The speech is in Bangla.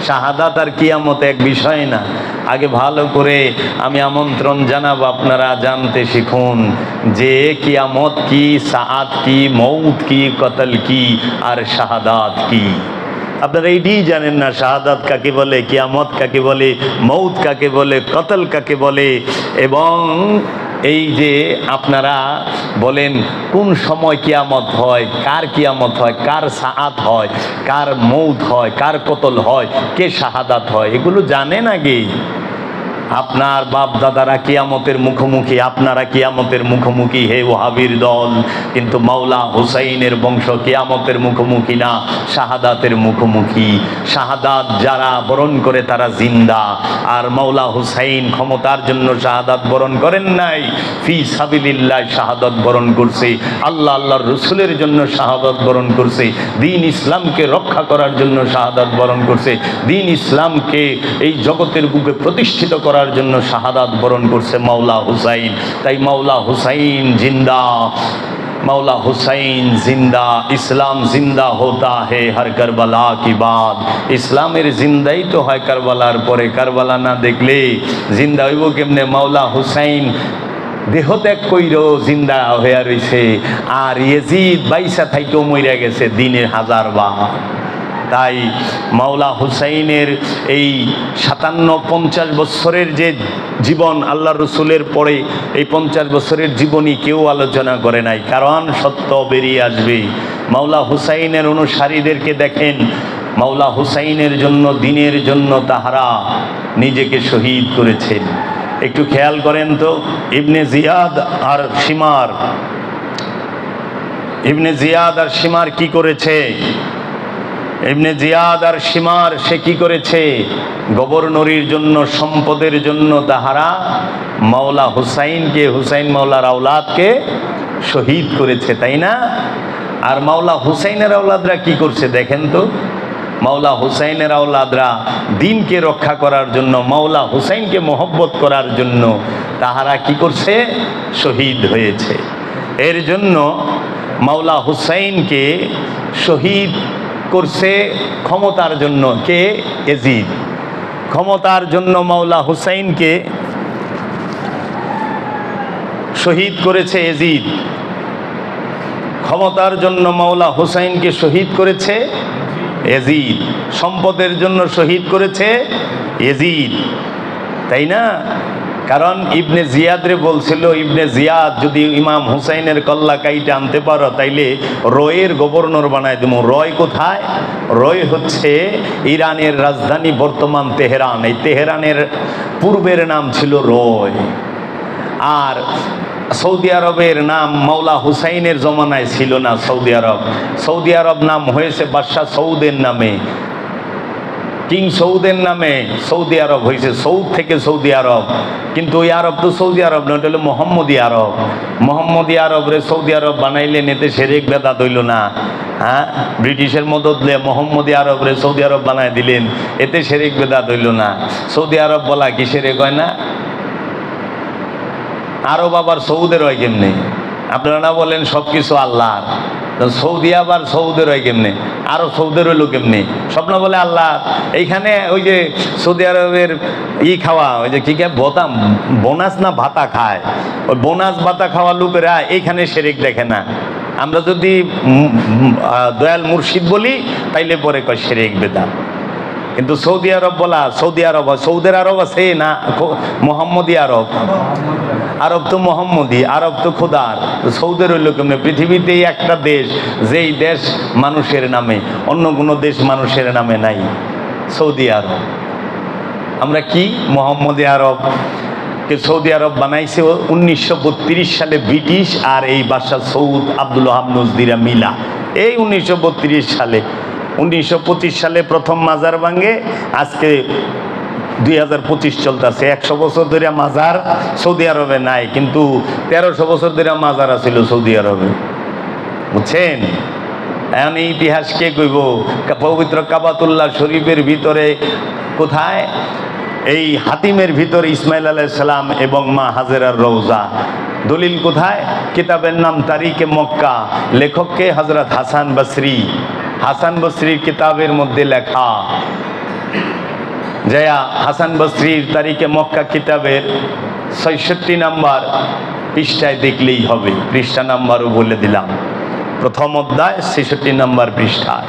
শাহাদাত আর কিয়ামত এক বিষয় না। আগে ভালো করে আমি আমন্ত্রণ জানাবো, আপনারা জানতে শিখুন যে কিয়ামত কি, সাআত কি, মৌত কি, কতল কি আর শাহাদাত কি। আপনারা এইটি জানেন না, শাহাদাত কাকে বলে, কিয়ামত কাকে বলে, মৌত কাকে বলে, কতল কাকে বলে। এবং এই যে আপনারা বলেন কোন সময় কিয়ামত হয়, কার কিয়ামত হয়, কার সাআত হয়, কার মৌত হয়, কার কতল হয়, কে শাহাদাত হয়, এগুলো জানেন আগে। আপনার বাপ দাদারা কিয়ামতের মুখোমুখি, আপনারা কিয়ামতের মুখোমুখি হে ওয়াহাবির দল, কিন্তু মাওলা হুসাইনের বংশ কিয়ামতের মুখোমুখি না, শাহাদাতের মুখোমুখি। শাহাদাত যারা বরণ করে তারা জিন্দা, আর মাওলা হুসাইন ক্ষমতার জন্য শাহাদাত বরণ করেন নাই, ফি সাবিলিল্লাহ শাহাদাত বরণ করছে, আল্লাহ আল্লাহর রসুলের জন্য শাহাদাত বরণ করছে, দ্বীন ইসলামকে রক্ষা করার জন্য শাহাদাত বরণ করছে, দ্বীন ইসলামকে এই জগতের বুকে প্রতিষ্ঠিত করার জন্য শাহাদাত বরণ করছে মাওলা হুসাইন। তাই মাওলা হুসাইন জিন্দা, मौला हुसैन जिंदा, इस्लाम जिंदा होता है हर करबला की बात। इस्लामेर जिंदाई तो है करबलार परे, करबला ना देखले जिंदा हইব কেমনে। मौला हुसैन দেহ ত্যাগ কইরো জিন্দা হইয়া রইছে, আর ইয়াজিদ বাইসা থাইকেও মইরা গেছে দিনের 1000 বার। তাই মাওলা হুসাইনের এই 57-50 বছরের যে জীবন আল্লাহ রসুলের পরে, এই 50 বছরের জীবনী কেউ আলোচনা করে নাই, কারণ সত্য বেরিয়ে আসবে। মাওলা হুসাইনের অনুসারীদেরকে দেখেন, মাওলা হুসাইনের জন্য, দিনের জন্য তাহারা নিজেকে শহীদ করেছেন। একটু খেয়াল করেন তো, ইবনে জিয়াদ আর শিমার, ইবনে জিয়াদ আর শিমার কি করেছে? ইবনে জিয়াদ আর শিমার সে কি করেছে? গভর্নরির জন্য, সম্পদের জন্য তাহারা মাওলা হুসাইনকে, হুসাইন মাওলার আওলাদকে শহীদ করেছে, তাই না? আর মাওলা হুসাইনের আওলাদরা কি করছে দেখেন তো। মাওলা হুসাইনের আওলাদরা দ্বীনকে রক্ষা করার জন্য, মাওলা হুসাইনকে মহব্বত করার জন্য তাহারা কি করছে? শহীদ হয়েছে। এর জন্য মাওলা হুসাইনকে শহীদ করছে ক্ষমতার জন্য কে? ইয়াজিদ। ক্ষমতার জন্য মাওলা হুসাইনকে শহীদ করেছে ইয়াজিদ। ক্ষমতার জন্য মাওলা হুসাইনকে শহীদ করেছে ইয়াজিদ। সম্পদের জন্য শহীদ করেছে ইয়াজিদ, তাই না? কারণ ইবনে জিয়াদরে বলছিল, ইবনে জিয়াদ যদি ইমাম হুসাইনের কল্লা কাইটা আনতে পারো তাইলে রয়ের গভর্নর বানায় দেবো। রয় কোথায়? রয় হচ্ছে ইরানের রাজধানী বর্তমান তেহরান। এই তেহরানের পূর্বের নাম ছিল রয়। আর সৌদি আরবের নাম মাওলা হুসাইনের জমানায় ছিল না সৌদি আরব। সৌদি আরব নাম হয়েছে বাদশাহ সৌদের নামে, কিং সৌদের নামে সৌদি আরব হয়েছে। সৌদ থেকে সৌদি আরব, কিন্তু ওই আরব তো সৌদি আরব না, ওটা হলো মোহাম্মদী আরব। মোহাম্মদী আরব রে সৌদি আরব বানাইলেন, এতে শিরক বেদাত হইল না? হ্যাঁ, ব্রিটিশের মদত দিয়ে মোহাম্মদী আরব রে সৌদি আরব বানায় দিলেন, এতে শিরক বেদাত হইল না? সৌদি আরব বলা কি শিরক হয় না? আরব আবার সৌদের হয় কেমনে? আপনারা না বলেন সব কিছু আল্লাহর, সৌদি আবার সৌদের হয় কেমনে? আরো সৌদের হইলো কেমনে? স্বপ্ন বলে আল্লাহ। এইখানে ওই যে সৌদি আরবের খাওয়া, ওই যে কি বোতাম বোনাস না ভাতা খায়, ওই বোনাস ভাতা খাওয়া লোকেরা এইখানে শিরক দেখে না। আমরা যদি দয়াল মুর্শিদ বলি তাইলে পরে কয় শিরক বেদাত। কিন্তু সৌদি আরব বলা, সৌদি আরব, সৌদের আরব আছে না মোহাম্মদী আরব? আরব তো মোহাম্মদী, আরব তো খোদার। সৌদের হইল কেমনে? পৃথিবীতেই একটা দেশ, যেই দেশ মানুষের নামে, অন্য কোনো দেশ মানুষের নামে নাই, সৌদি আরব। আমরা কি মোহাম্মদী আরব কে সৌদি আরব বানাইছে 1932 সালে ব্রিটিশ আর এই বাদশাহ সৌদ আব্দুল ওয়াহাব নজদিরা মিলা। এই 1932 সালে, 1925 সালে প্রথম মাজার ভাঙ্গে, আজকে 2025 চলতেছে। 100 বছর ধরে মাজার সৌদি আরবে নাই, কিন্তু 1300 বছর ধরে মাজার আছিল সৌদি আরবে, বুঝছেন? এখন এই ইতিহাস কে কইব? পবিত্র কাবাতুল্লাহ শরীফের ভিতরে কোথায়? এই হাতিমের ভিতরে ইসমাইল আলাইহিস সালাম এবং মা হাজেরার রওজা। দলিল কোথায়? কিতাবের নাম তারিখে মক্কা, লেখককে হযরত হাসান বসরি। হাসান বসরির কিতাবের মধ্যে লেখা, জয়া হাসান বসরির তারিখে মক্কা কিতাবের ৬৬ নাম্বার পৃষ্ঠায় দেখলেই হবে, পৃষ্ঠা নাম্বারও বলে দিলাম, প্রথম অধ্যায় ৬৬ নাম্বার পৃষ্ঠায়।